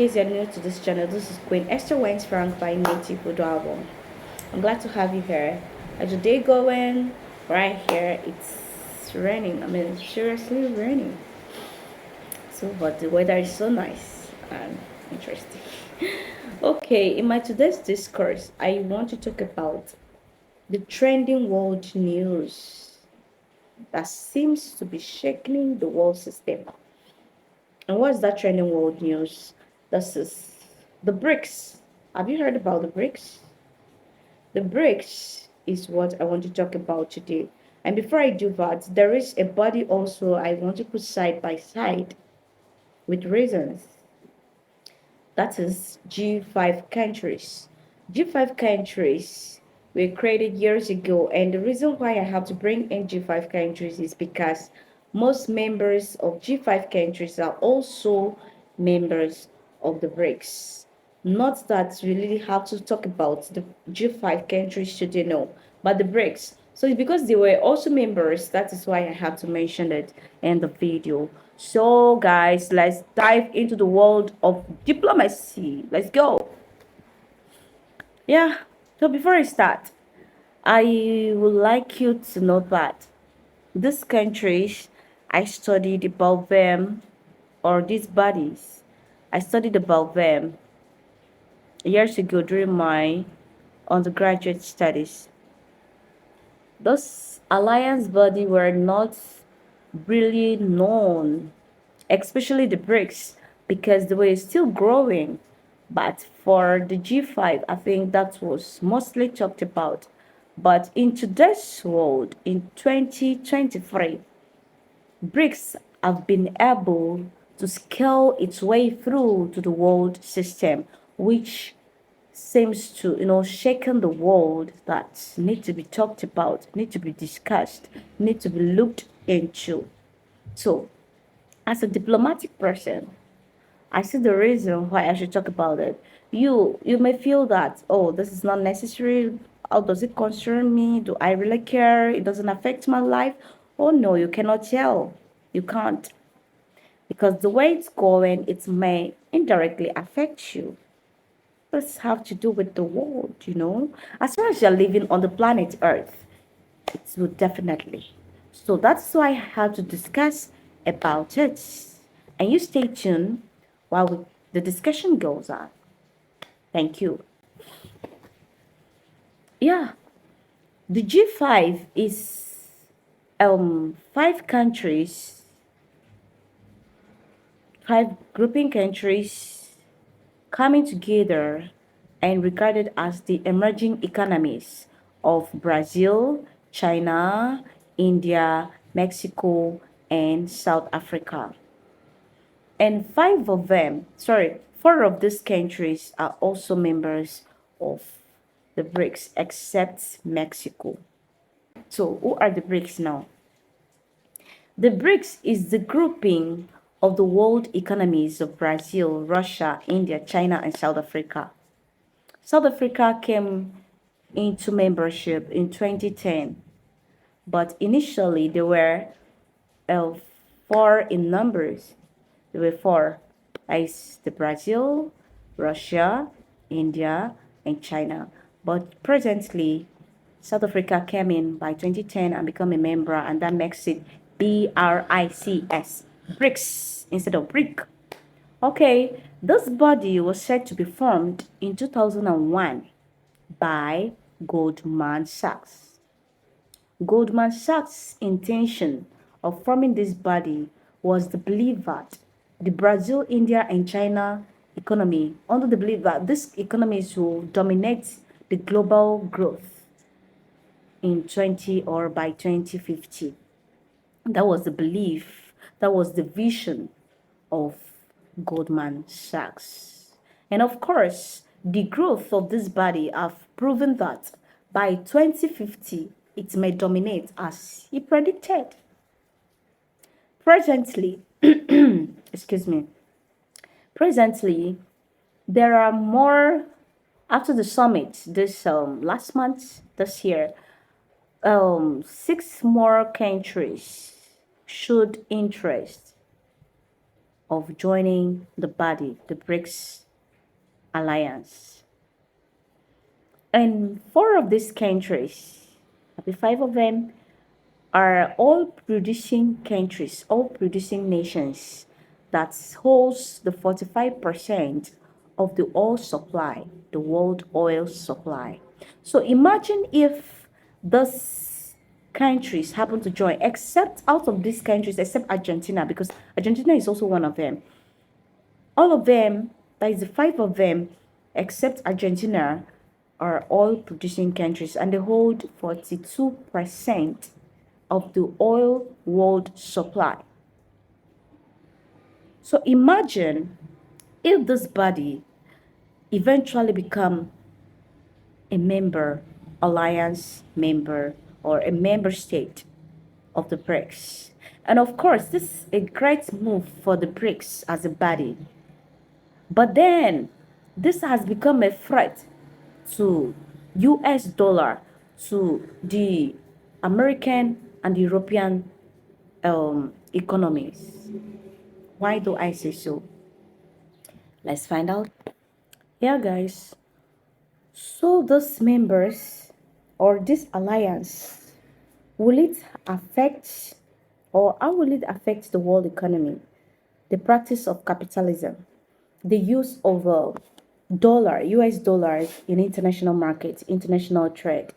case you're new to this channel, this is Queen Esther Wines Frank by Native Food Album. I'm glad to have you here. How's your day going? Right here, it's raining. I mean, it's seriously raining. So, but the weather is so nice and interesting. Okay, in my today's discourse, I want to talk about the trending world news that seems to be shaking the world system. And what's that trending world news? This is the BRICS. Have you heard about the BRICS? The BRICS is what I want to talk about today. And before I do that, there is a body also I want to put side by side with reasons. That is G5 countries. G5 countries were created years ago, and the reason why I have to bring in G5 countries is because most members of G5 countries are also members of the BRICS. Not that we really have to talk about the G5 countries today, no, but the BRICS. So it's because they were also members, that is why I have to mention it in the video. So guys, let's dive into the world of diplomacy. Let's go. Yeah, so before I start, I would like you to know that these countries, I studied about them, or these bodies, I studied about them years ago during my undergraduate studies. Those alliance body were not really known, especially the BRICS, because they were still growing. But for the G5, I think that was mostly talked about. But in today's world, in 2023, BRICS have been able to scale its way through to the world system, which seems to shaken the world, that need to be talked about, need to be discussed, need to be looked into. So as a diplomatic person, I see the reason why I should talk about it. You may feel that, oh, this is not necessary. How does it concern me? Do I really care? It doesn't affect my life. Oh no, you cannot tell. You can't, because the way it's going, it may indirectly affect you. This have to do with the world. As far as you're living on the planet Earth, it will definitely. So that's why I have to discuss about it. And you stay tuned while the discussion goes on. Thank you. Yeah, the G5 is five countries, five grouping countries coming together and regarded as the emerging economies of Brazil, China, India, Mexico, and South Africa. And four of these countries are also members of the BRICS, except Mexico. So, who are the BRICS now? The BRICS is the grouping of the world economies of Brazil, Russia, India, China, and South Africa. South Africa came into membership in 2010, but initially there were uh, four in numbers. There were four, as the Brazil, Russia, India, and China. But presently, South Africa came in by 2010 and become a member, and that makes it BRICS, BRICS instead of BRIC. Okay, this body was said to be formed in 2001 by Goldman Sachs. Goldman Sachs' intention of forming this body was the belief that the Brazil, India, and China economy, under the belief that these economies will dominate the global growth in 20 or by 2050. That was the belief, that was the vision of Goldman Sachs. And of course, the growth of this body have proven that by 2050, it may dominate as he predicted. Presently, excuse me, presently, there are more, after the summit this last month, this year, six more countries showed interest of joining the body, the BRICS alliance. And four of these countries, maybe five of them, are all producing countries, all producing nations that holds the 45% of the oil supply, the world oil supply. So imagine if those countries happen to join, except out of these countries, except Argentina, because Argentina is also one of them. All of them, that is the five of them, except Argentina, are all producing countries and they hold 42% of the oil world supply. So imagine if this body eventually become a member, alliance member, or a member state of the BRICS. And of course, this is a great move for the BRICS as a body. But then this has become a threat to US dollar, to the American and European economies. Why do I say so? Let's find out. Yeah, guys. So those members or this alliance, will it affect or how will it affect the world economy? The practice of capitalism, the use of dollar, US dollars in international markets, international trade.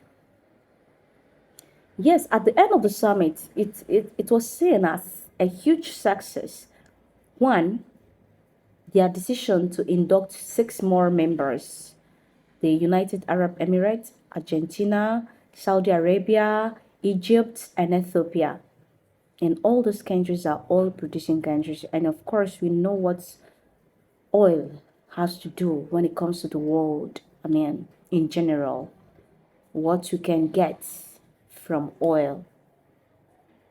Yes, at the end of the summit, it was seen as a huge success. One, their decision to induct six more members: the United Arab Emirates, Argentina, Saudi Arabia, Egypt, and Ethiopia. And all those countries are oil producing countries. And of course, we know what oil has to do when it comes to the world. I mean, in general, what you can get from oil,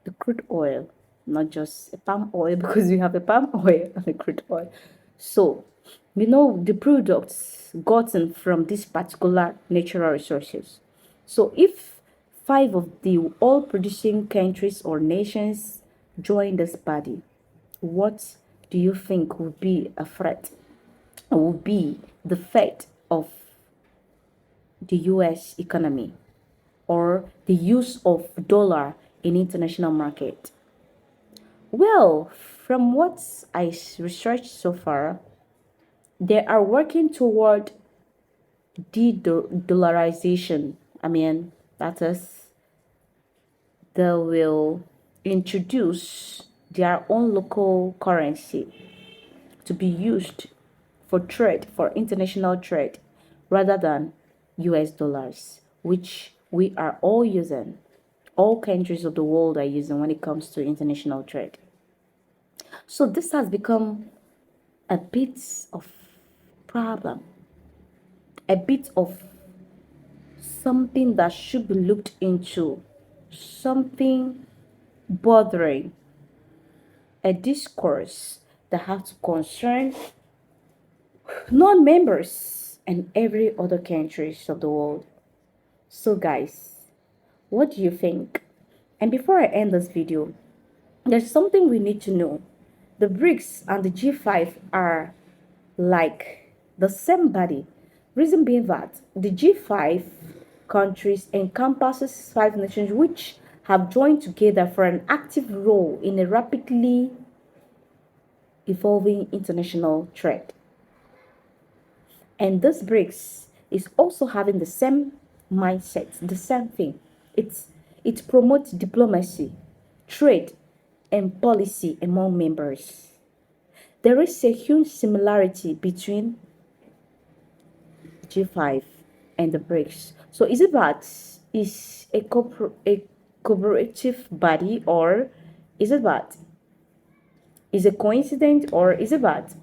the crude oil, not just a palm oil, because we have a palm oil and a crude oil. So, we know the products gotten from these particular natural resources. So, if five of the oil producing countries or nations join this body, what do you think would be a threat? Would be the fate of the US economy or the use of dollar in international market? Well, from what I researched so far, they are working toward de-dollarization. I mean, that is, they will introduce their own local currency to be used for trade, for international trade, rather than US dollars, which we are all using. All countries of the world are using when it comes to international trade. So this has become a bit of problem, a bit of something that should be looked into, something bothering, a discourse that has to concern non-members and every other countries of the world. So guys, what do you think? And before I end this video, there's something we need to know. The BRICS and the G5 are like the same body. Reason being that the G5 countries encompasses five nations which have joined together for an active role in a rapidly evolving international trade. And this BRICS is also having the same mindset, the same thing. It promotes diplomacy, trade, and policy among members. There is a huge similarity between G5 and the BRICS. So is it that is a cooperative body, or is it that is a coincidence, or is it that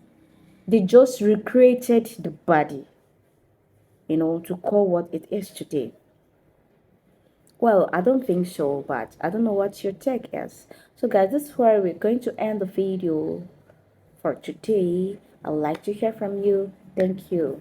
they just recreated the body, to call what it is today? Well, I don't think so, but I don't know what your take is. So guys, this is where we're going to end the video for today. I'd like to hear from you. Thank you.